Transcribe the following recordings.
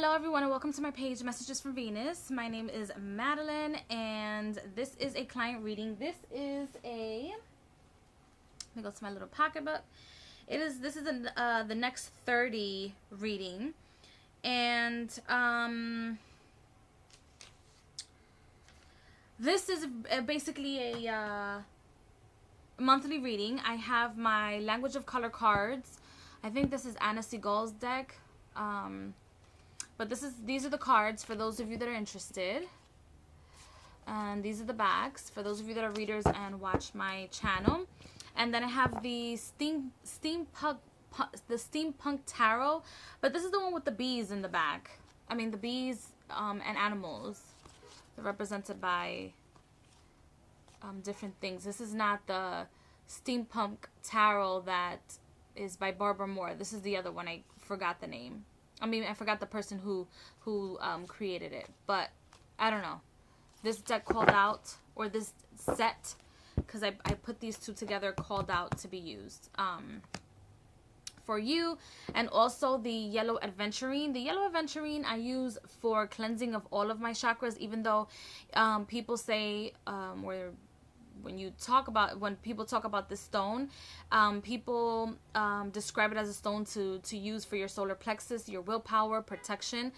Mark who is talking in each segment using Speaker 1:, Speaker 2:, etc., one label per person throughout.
Speaker 1: Hello everyone and welcome to my page, Messages from Venus. My name is Madeline and this is a client reading. This is a, let me go to my little pocketbook. This is the next 30 reading, and this is basically a monthly reading. I have my Language of Color cards. I think this is Anna Seagal's deck. But these are the cards for those of you that are interested. And these are the backs for those of you that are readers and watch my channel. And then I have the steampunk tarot, but this is the one with the bees in the back. I mean the bees and animals. They're represented by different things. This is not the steampunk tarot that is by Barbara Moore. This is the other one. I forgot the name. I mean, I forgot the person who created it, but I don't know. This deck called out, or this set, because I put these two together, called out to be used for you. And also the Yellow Aventurine. The Yellow Aventurine I use for cleansing of all of my chakras, even though people say, when people talk about this stone, people describe it as a stone to use for your solar plexus, your willpower, protection,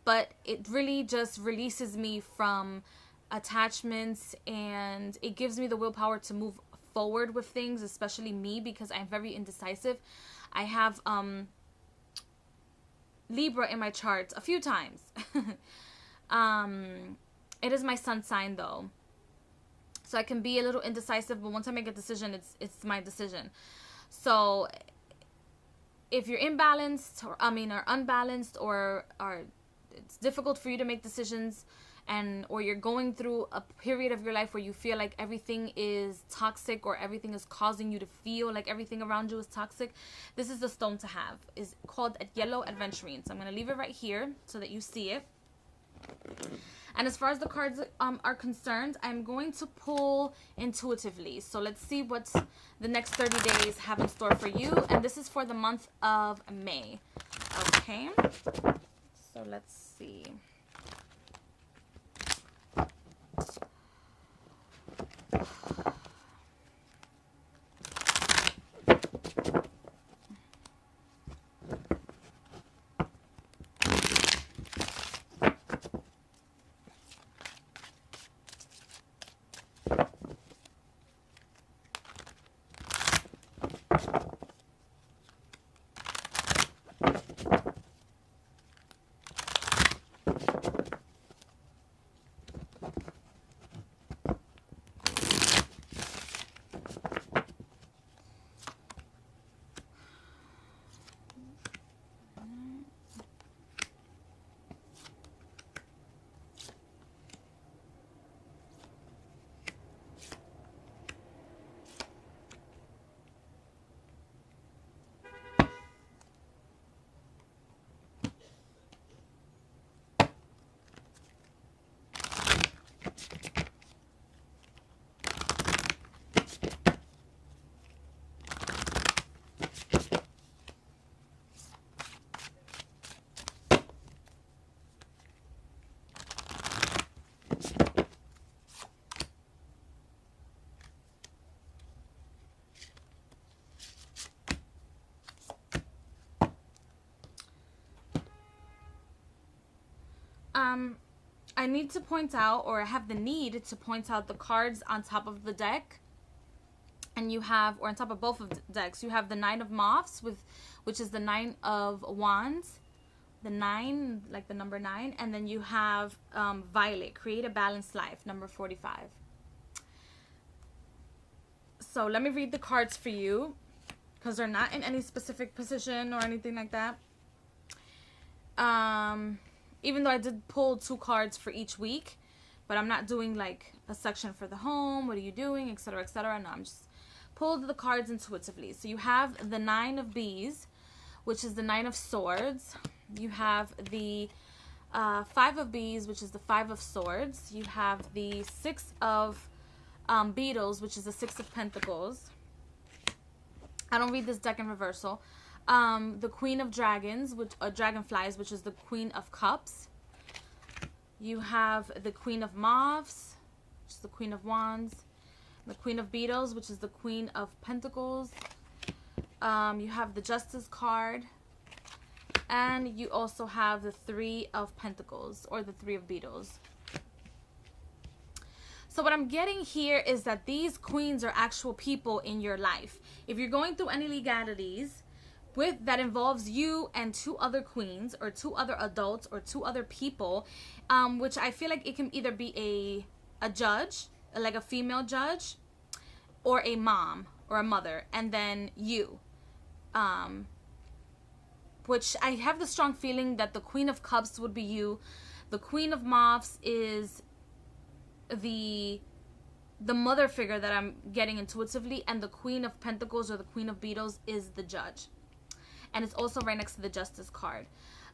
Speaker 1: but it really just releases me from attachments, and it gives me the willpower to move forward with things, especially me, because I'm very indecisive. I have Libra in my chart a few times. It is my sun sign though, so I can be a little indecisive, but once I make a decision, it's my decision. So if you're imbalanced, or unbalanced, or it's difficult for you to make decisions, or you're going through a period of your life where you feel like everything is toxic, or everything is causing you to feel like everything around you is toxic, this is the stone to have. It's called a Yellow Aventurine. So I'm going to leave it right here so that you see it. And as far as the cards are concerned, I'm going to pull intuitively. So let's see what the next 30 days have in store for you. And this is for the month of May. Okay. So let's see. I need to point out, or I have the need to point out, the cards on top of the deck. And you have, or on top of both of the decks, you have the Nine of Moths, which is the Nine of Wands. The 9, like the number 9. And then you have Violet, Create a Balanced Life, number 45. So let me read the cards for you, because they're not in any specific position or anything like that. Even though I did pull 2 cards for each week, but I'm not doing like a section for the home, what are you doing, etc., etc. No, I'm just pulled the cards intuitively. So you have the 9 of Bees, which is the 9 of Swords. You have the 5 of Bees, which is the 5 of Swords. You have the 6 of Beetles, which is the 6 of Pentacles. I don't read this deck in reversal. The Queen of Dragons, which Dragonflies, which is the Queen of Cups. You have the Queen of Mauves, which is the Queen of Wands. The Queen of Beetles, which is the Queen of Pentacles. You have the Justice card. And you also have the Three of Pentacles, or the Three of Beetles. So what I'm getting here is that these queens are actual people in your life. If you're going through any legalities that involves you and two other queens, or two other adults, or two other people, which I feel like it can either be a judge, like a female judge, or a mom or a mother, and then you. Which I have the strong feeling that the Queen of Cups would be you. The Queen of Mauves is the mother figure that I'm getting intuitively, and the Queen of Pentacles, or the Queen of Beetles, is the judge. And it's also right next to the Justice card.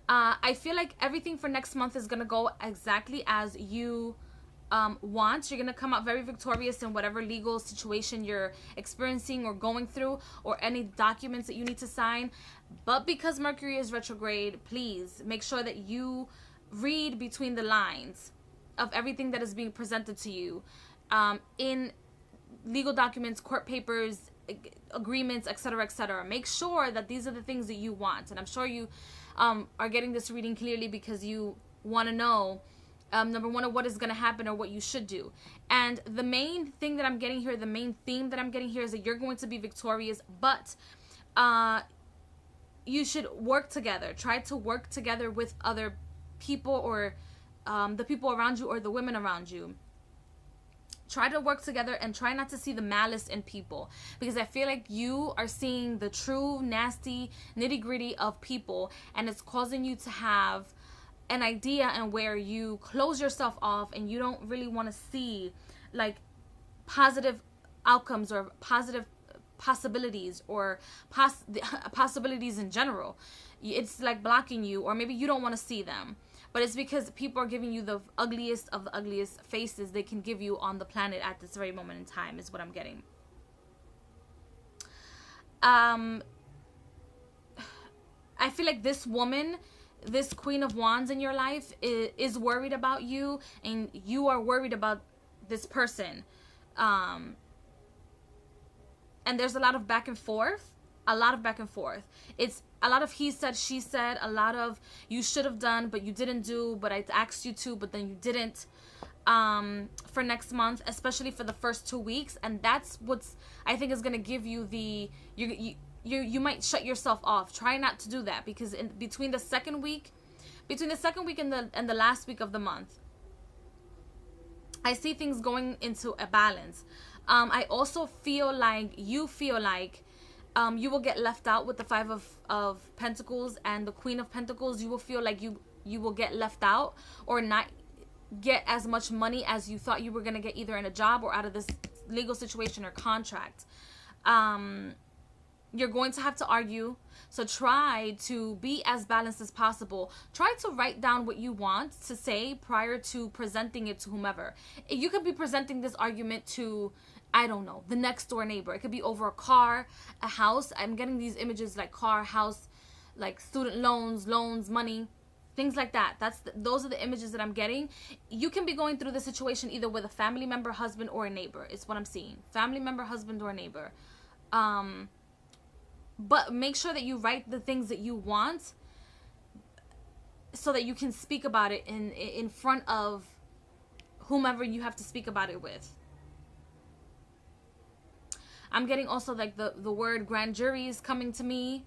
Speaker 1: I feel like everything for next month is going to go exactly as you want. You're going to come out very victorious in whatever legal situation you're experiencing or going through, or any documents that you need to sign. But because Mercury is retrograde, please make sure that you read between the lines of everything that is being presented to you in legal documents, court papers, agreements, etc., etc. Make sure that these are the things that you want. And I'm sure you are getting this reading clearly because you want to know, number one, of what is going to happen or what you should do. And the main thing that I'm getting here, the main theme that I'm getting here, is that you're going to be victorious, but you should work together. Try to work together with other people, or the people around you, or the women around you. Try to work together and try not to see the malice in people, because I feel like you are seeing the true nasty nitty gritty of people, and it's causing you to have an idea and where you close yourself off, and you don't really want to see like positive outcomes or positive possibilities, or possibilities in general. It's like blocking you, or maybe you don't want to see them. But it's because people are giving you the ugliest of the ugliest faces they can give you on the planet at this very moment in time, is what I'm getting. I feel like this woman, this Queen of Wands in your life, is worried about you, and you are worried about this person. And there's a lot of back and forth. It's a lot of he said, she said, a lot of you should have done, but you didn't do, but I asked you to, but then you didn't, for next month, especially for the first 2 weeks. And that's what's, I think, is going to give you the, you might shut yourself off. Try not to do that, because between the second week and the last week of the month, I see things going into a balance. I also feel like you you will get left out with the Five of Pentacles and the Queen of Pentacles. You will feel like you will get left out, or not get as much money as you thought you were going to get, either in a job or out of this legal situation or contract. You're going to have to argue. So try to be as balanced as possible. Try to write down what you want to say prior to presenting it to whomever. You could be presenting this argument to, I don't know, the next door neighbor. It could be over a car, a house. I'm getting these images like car, house, like student loans, money, things like that. Those are the images that I'm getting. You can be going through the situation either with a family member, husband, or a neighbor. It's what I'm seeing. Family member, husband, or neighbor. But make sure that you write the things that you want, so that you can speak about it in front of whomever you have to speak about it with. I'm getting also like the word grand jury is coming to me,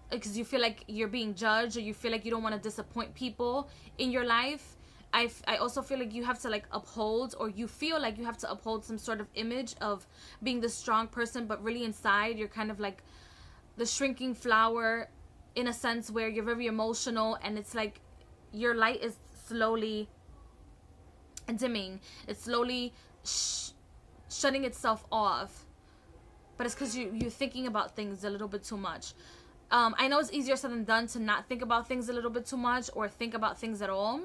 Speaker 1: because you feel like you're being judged, or you feel like you don't want to disappoint people in your life. I also feel like you have to like uphold, or you feel like you have to uphold some sort of image of being the strong person, but really inside you're kind of like the shrinking flower, in a sense where you're very emotional, and it's like your light is slowly dimming. It's slowly shutting itself off. But it's because you're thinking about things a little bit too much. I know it's easier said than done to not think about things a little bit too much, or think about things at all.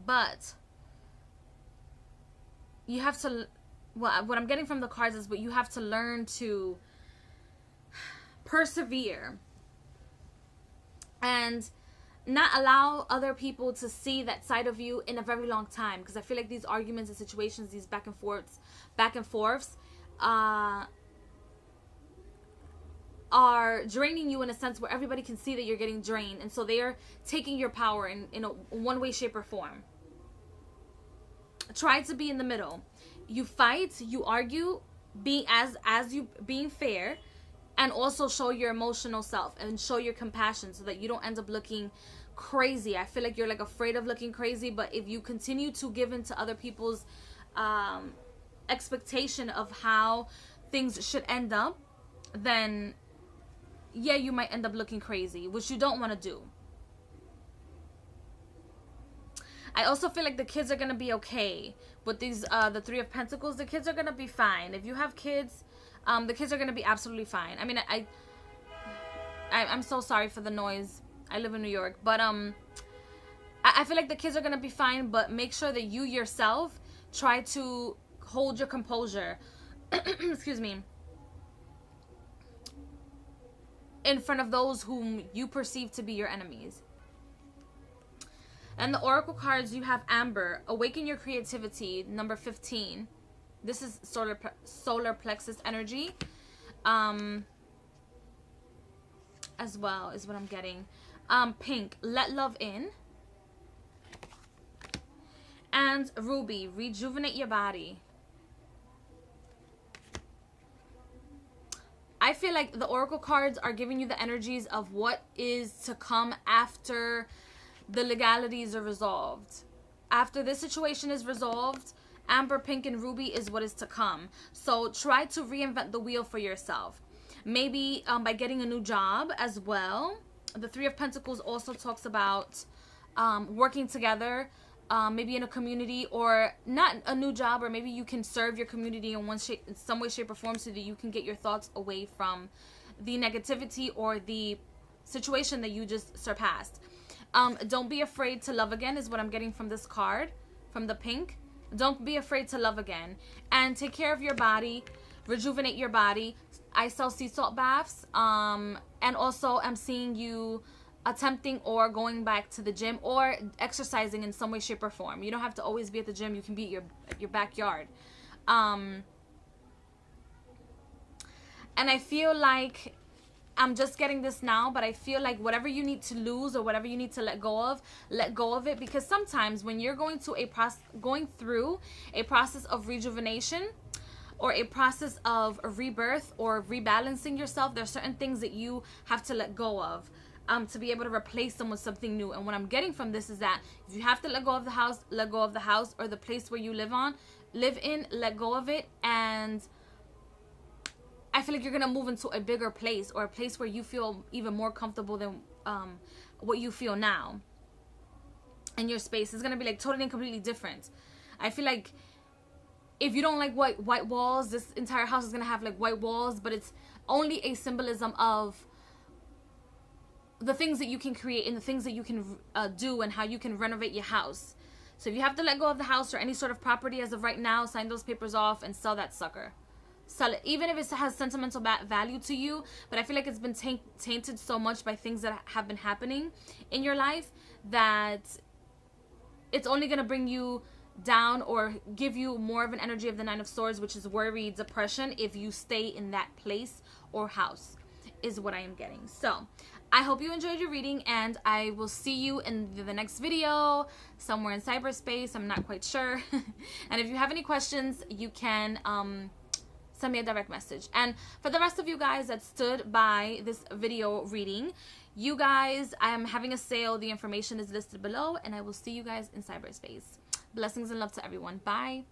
Speaker 1: But you have to, well, what I'm getting from the cards is, but you have to learn to persevere and not allow other people to see that side of you in a very long time, because I feel like these arguments and situations, these back and forths are draining you in a sense where everybody can see that you're getting drained, and so they're taking your power in a one way, shape, or form. Try to be in the middle. You fight, you argue, being being fair, and also show your emotional self and show your compassion so that you don't end up looking crazy. I feel like you're like afraid of looking crazy, but if you continue to give in to other people's expectation of how things should end up, then yeah, you might end up looking crazy, which you don't want to do. I also feel like the kids are going to be okay with these, the Three of Pentacles. The kids are going to be fine. If you have kids, the kids are going to be absolutely fine. I mean, I'm so sorry for the noise. I live in New York. But I feel like the kids are going to be fine, but make sure that you yourself try to hold your composure. Excuse me. In front of those whom you perceive to be your enemies. And the Oracle cards, you have Amber, Awaken Your Creativity, number 15. This is solar plexus energy. As well is what I'm getting. Pink, Let Love In. And Ruby, Rejuvenate Your Body. I feel like the Oracle cards are giving you the energies of what is to come after the legalities are resolved. After this situation is resolved, Amber, Pink, and Ruby is what is to come. So try to reinvent the wheel for yourself. Maybe by getting a new job as well. The Three of Pentacles also talks about working together, maybe in a community, or not a new job, or maybe you can serve your community in some way, shape, or form, so that you can get your thoughts away from the negativity or the situation that you just surpassed. Don't be afraid to love again is what I'm getting from this card, from the pink. Don't be afraid to love again. And take care of your body. Rejuvenate your body. I sell sea salt baths. And also I'm seeing you attempting or going back to the gym or exercising in some way, shape, or form. You don't have to always be at the gym. You can be at your backyard. And I feel like I'm just getting this now, but I feel like whatever you need to lose or whatever you need to let go of it, because sometimes when you're going through a process of rejuvenation or a process of rebirth or rebalancing yourself, there's certain things that you have to let go of to be able to replace them with something new. And what I'm getting from this is that if you have to let go of the house, let go of the house, or the place where you live in, let go of it. And I feel like you're going to move into a bigger place, or a place where you feel even more comfortable than what you feel now. And your space is going to be like totally and completely different. I feel like if you don't like white walls, this entire house is going to have like white walls, but it's only a symbolism of the things that you can create and the things that you can do and how you can renovate your house. So if you have to let go of the house or any sort of property as of right now, sign those papers off and sell that sucker. Sell it, even if it has sentimental value to you. But I feel like it's been tainted so much by things that have been happening in your life that it's only going to bring you down or give you more of an energy of the Nine of Swords, which is worry, depression, if you stay in that place or house, is what I am getting. So I hope you enjoyed your reading, and I will see you in the next video somewhere in cyberspace. I'm not quite sure. And if you have any questions, you can send me a direct message. And for the rest of you guys that stood by this video reading, you guys, I am having a sale. The information is listed below, and I will see you guys in cyberspace. Blessings and love to everyone. Bye.